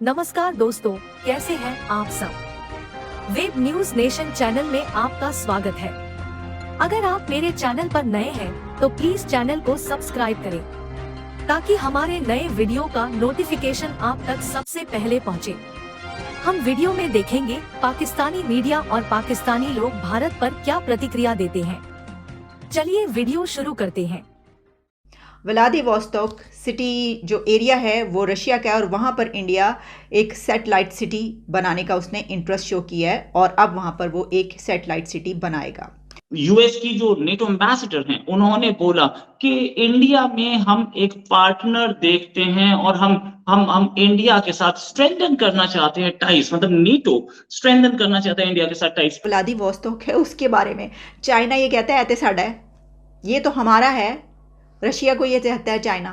नमस्कार दोस्तों, कैसे हैं आप सब। वेब न्यूज नेशन चैनल में आपका स्वागत है। अगर आप मेरे चैनल पर नए हैं तो प्लीज चैनल को सब्सक्राइब करें ताकि हमारे नए वीडियो का नोटिफिकेशन आप तक सबसे पहले पहुंचे। हम वीडियो में देखेंगे पाकिस्तानी मीडिया और पाकिस्तानी लोग भारत पर क्या प्रतिक्रिया देते हैं। चलिए वीडियो शुरू करते हैं। व्लादिवोस्तोक सिटी जो एरिया है वो रशिया का है और वहाँ पर इंडिया एक सैटेलाइट सिटी बनाने का उसने इंटरेस्ट शो किया है और अब वहाँ पर वो एक सैटेलाइट सिटी बनाएगा। यूएस की जो नेटो एम्बेसडर हैं उन्होंने बोला कि इंडिया में हम एक पार्टनर देखते हैं और हम इंडिया के साथ स्ट्रेंथन करना चाहते हैं टाइज, मतलब नेटो स्ट्रेंथन करना चाहता है इंडिया के साथ टाइज। व्लादिवोस्तोक है उसके बारे में चाइना ये कहता है ऐसे साड़ा है, ये तो हमारा है, रशिया को ये चाहता है चाइना।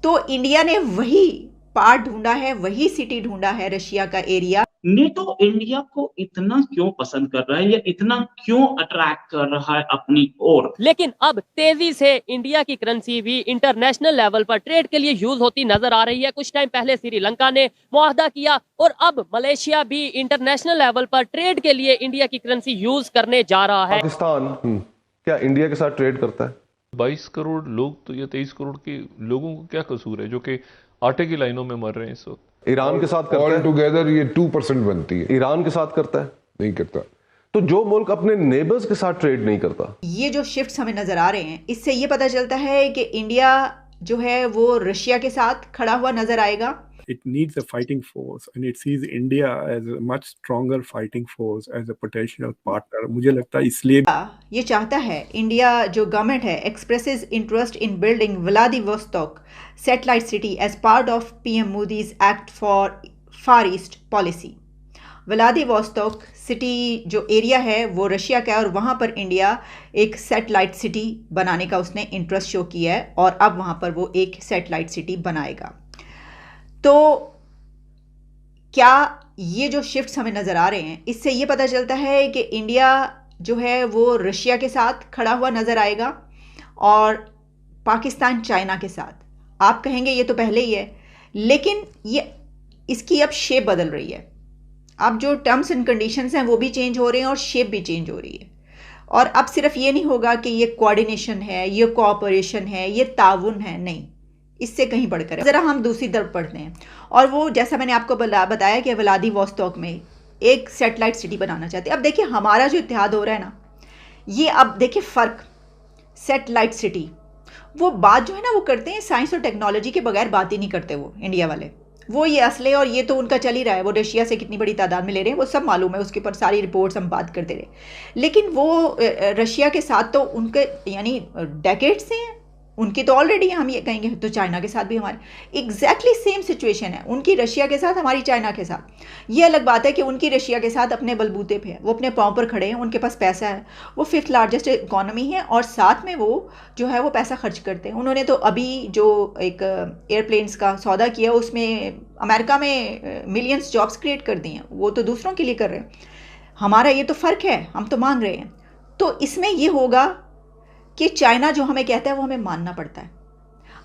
तो इंडिया ने वही पार्ट ढूंढा है, वही सिटी ढूंढा है रशिया का एरिया। नेटो इंडिया को इतना क्यों पसंद कर रहा है या इतना क्यों अट्रैक्ट कर रहा है अपनी ओर? लेकिन अब तेजी से इंडिया की करेंसी भी इंटरनेशनल लेवल पर ट्रेड के लिए यूज होती नजर आ रही है। कुछ टाइम पहले श्रीलंका ने मुआहदा किया और अब मलेशिया भी इंटरनेशनल लेवल पर ट्रेड के लिए इंडिया की करेंसी यूज करने जा रहा है। पाकिस्तान क्या इंडिया के साथ ट्रेड करता है? 22 करोड़ लोग तो या 23 करोड़ के लोगों को क्या कसूर है जो कि आटे की लाइनों में मर रहे हैं इस वक्त? ईरान के साथ करता है? ऑल टुगेदर ये 2% बनती है। ईरान के साथ करता है? नहीं करता। तो जो मुल्क अपने नेबर्स के साथ ट्रेड नहीं करता, ये जो शिफ्ट्स हमें नजर आ रहे हैं इससे ये पता चलता है कि इंडिया जो है वो रशिया के साथ खड़ा हुआ नजर आएगा। It needs a fighting force and it sees India as a much stronger fighting force as a potential partner. मुझे लगता है इसलिए ये चाहता है इंडिया जो गवर्नमेंट है expresses interest in building Vladivostok satellite city as part of PM Modi's act for far east policy. Vladivostok city जो एरिया है वो रशिया का है और वहाँ पर इंडिया एक सैटेलाइट सिटी बनाने का उसने इंटरेस्ट शो किया है और अब वहाँ पर वो एक सैटेलाइट सिटी बनाएगा। तो क्या ये जो शिफ्ट्स हमें नज़र आ रहे हैं इससे ये पता चलता है कि इंडिया जो है वो रशिया के साथ खड़ा हुआ नज़र आएगा और पाकिस्तान चाइना के साथ। आप कहेंगे ये तो पहले ही है, लेकिन ये इसकी अब शेप बदल रही है। अब जो टर्म्स एंड कंडीशंस हैं वो भी चेंज हो रहे हैं और शेप भी चेंज हो रही है। और अब सिर्फ ये नहीं होगा कि ये कोऑर्डिनेशन है, ये कोऑपरेशन है, ये ताउन है, नहीं, इससे कहीं बढ़कर है। ज़रा हम दूसरी तरफ पढ़ते हैं और वो जैसा मैंने आपको बताया कि व्लादिवोस्तोक में एक सैटेलाइट सिटी बनाना चाहते हैं। अब देखिए हमारा जो इत्तेहाद हो रहा है ना, ये अब देखिए फ़र्क, सैटेलाइट सिटी वो बात जो है ना वो करते हैं साइंस और टेक्नोलॉजी के बगैर बात ही नहीं करते वो इंडिया वाले। वो ये असले और ये तो उनका चल ही रहा है, वो रशिया से कितनी बड़ी तादाद में ले रहे हैं वो सब मालूम है, उसके ऊपर सारी रिपोर्ट्स हम बात करते रहे। लेकिन वो रशिया के साथ तो उनके यानी डेकेड्स से हैं, उनकी तो ऑलरेडी हम ये कहेंगे तो चाइना के साथ भी हमारे एग्जैक्टली सेम सिचुएशन है, उनकी रशिया के साथ हमारी चाइना के साथ। ये अलग बात है कि उनकी रशिया के साथ अपने बलबूते पे है, वो अपने पाँव पर खड़े हैं, उनके पास पैसा है, वो 5th लार्जेस्ट इकॉनमी है और साथ में वो जो है वो पैसा खर्च करते हैं। उन्होंने तो अभी जो एक एयरप्लेन्स का सौदा किया उसमें अमेरिका में मिलियंस जॉब्स क्रिएट कर दी हैं, वो तो दूसरों के लिए कर रहे हैं। हमारा ये तो फ़र्क है, हम तो मांग रहे हैं। तो इसमें ये होगा कि चाइना जो हमें कहता है वो हमें मानना पड़ता है।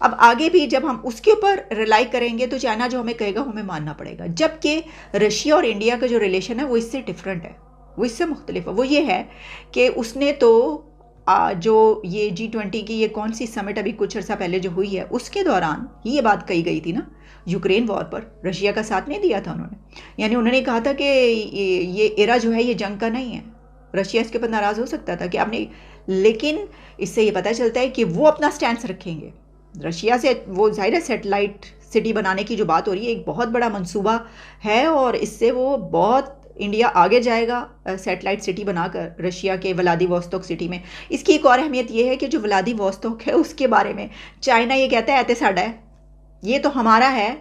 अब आगे भी जब हम उसके ऊपर रिलाई करेंगे तो चाइना जो हमें कहेगा हमें मानना पड़ेगा। जबकि रशिया और इंडिया का जो रिलेशन है वो इससे डिफरेंट है, वो इससे मुख्तलिफ है। वो ये है कि उसने तो जो ये G20 की ये कौन सी समिट अभी कुछ अर्सा पहले जो हुई है उसके दौरान ये बात कही गई थी ना, यूक्रेन वॉर पर रशिया का साथ नहीं दिया था उन्होंने। यानी उन्होंने कहा था कि ये एरा जो है ये जंग का नहीं है, रशिया इसके ऊपर नाराज़ हो सकता था कि आपने, लेकिन इससे ये पता चलता है कि वो अपना स्टैंड रखेंगे। रशिया से वो ज़ाहिर है सैटेलाइट सिटी बनाने की जो बात हो रही है एक बहुत बड़ा मंसूबा है और इससे वो बहुत इंडिया आगे जाएगा सैटेलाइट सिटी बनाकर रशिया के व्लादिवोस्तोक सिटी में। इसकी एक और अहमियत ये है कि जो व्लादिवोस्तोक है उसके बारे में चाइना ये कहता है ऐसे साड़ा है, ये तो हमारा है,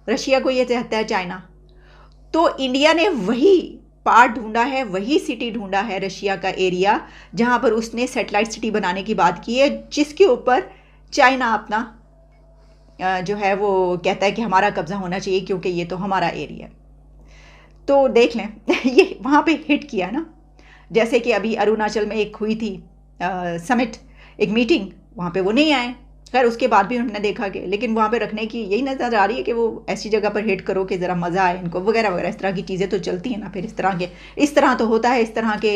रशिया को ये चाहता है चाइना। तो इंडिया ने वही पार्ट ढूंढा है, वही सिटी ढूंढा है रशिया का एरिया जहां पर उसने सैटेलाइट सिटी बनाने की बात की है, जिसके ऊपर चाइना अपना जो है वो कहता है कि हमारा कब्जा होना चाहिए क्योंकि ये तो हमारा एरिया है। तो देख लें ये वहाँ पे हिट किया ना, जैसे कि अभी अरुणाचल में एक हुई थी समिट, एक मीटिंग, वहाँ पे वो नहीं आए खैर उसके बाद भी उन्होंने देखा कि लेकिन वहाँ पे रखने की यही नज़र आ रही है कि वो ऐसी जगह पर हिट करो कि ज़रा मज़ा आए इनको वगैरह वगैरह, इस तरह की चीज़ें तो चलती हैं ना। फिर इस तरह तो होता है, इस तरह के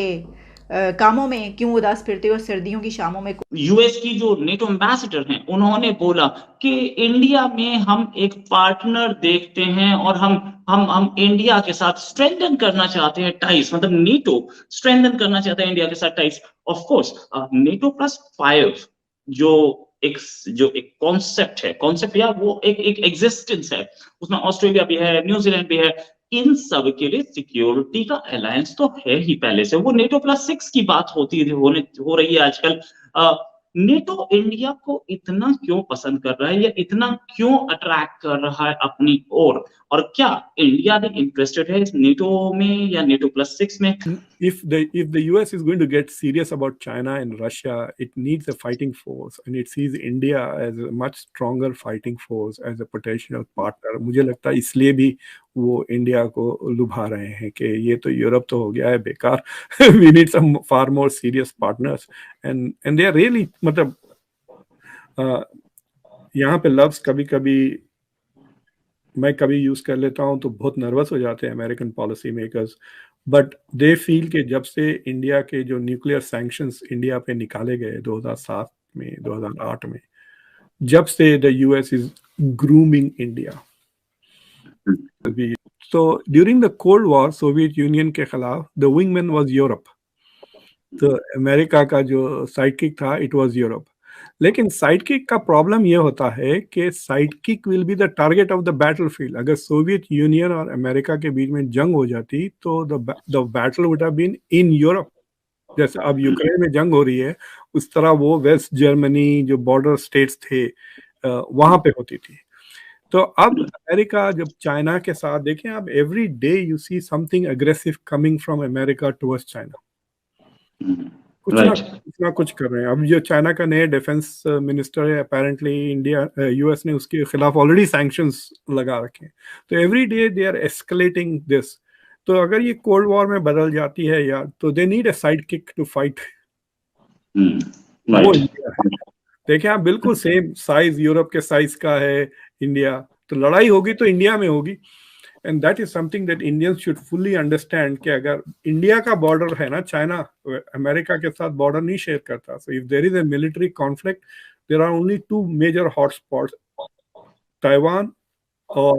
कामों में क्यों उदास फिरते हो सर्दियों की शामों में। यूएस की जो नेटो एम्बेसडर हैं उन्होंने बोला कि इंडिया में हम एक पार्टनर देखते हैं और हम इंडिया के साथ स्ट्रेंथन करना चाहते हैं टाइज, मतलब नेटो स्ट्रेंथन करना चाहते हैं इंडिया के साथ टाइज। ऑफ कोर्स नेटो +5 जो एक कॉन्सेप्ट है, कॉन्सेप्ट या वो एक एग्जिस्टेंस है, उसमें ऑस्ट्रेलिया भी है, न्यूजीलैंड भी है, इन सब के लिए सिक्योरिटी का अलायंस तो है ही पहले से। वो नेटो +6 की बात हो रही है आजकल। नेटो इंडिया को इतना क्यों पसंद कर रहा है या इतना क्यों अट्रैक्ट कर रहा है अपनी ओर, और क्या इंडिया भी इंटरेस्टेड है इस नेटो में या नेटो +6 में? If the US is going to get serious about China and Russia, it needs a fighting force, and it sees India as a much stronger fighting force as a potential partner. मुझे लगता है इसलिए भी वो India को लुभा रहे हैं कि ये तो यूरोप तो हो गया है बेकार, we need some far more serious partners, and they are really मतलब यहाँ पे लफ्ज कभी कभी मैं कभी यूज कर लेता हूँ तो बहुत नर्वस हो जाते हैं American policy makers, but they feel कि जब से इंडिया के जो न्यूक्लियर सैंक्शंस इंडिया पे निकाले गए 2007 में 2008 में, जब से the US is grooming India. तो during the cold war Soviet Union के खिलाफ द विंगमैन वाज यूरोप, तो अमेरिका का जो साइडकिक था इट वाज यूरोप। लेकिन साइडकिक का प्रॉब्लम ये होता है कि sidekick will be the target of the battlefield. अगर सोवियत यूनियन और अमेरिका के बीच में जंग हो जाती तो the battle would have been in Europe. जैसे अब यूक्रेन में जंग हो रही है उस तरह वो वेस्ट जर्मनी जो बॉर्डर स्टेट्स थे वहां पे होती थी। तो अब अमेरिका जब चाइना के साथ देखें, अब every day you see something aggressive coming from America towards China, कुछ कर रहे हैं। अब जो चाइना का नया डिफेंस मिनिस्टर है अपेरेंटली इंडिया यूएस ने उसके खिलाफ ऑलरेडी सैंक्शंस लगा रखे हैं। तो every day they are escalating this. तो अगर ये कोल्ड वॉर में बदल जाती है यार तो they need a side kick to fight. वो देखिए आप बिल्कुल सेम साइज यूरोप के साइज का है इंडिया, तो लड़ाई होगी तो इंडिया में होगी। And that is something that Indians should fully understand कि अगर इंडिया का बॉर्डर है ना, चाइना अमेरिका के साथ बॉर्डर नहीं शेयर करता, so if there is a military conflict there are only 2 major hotspots, Taiwan और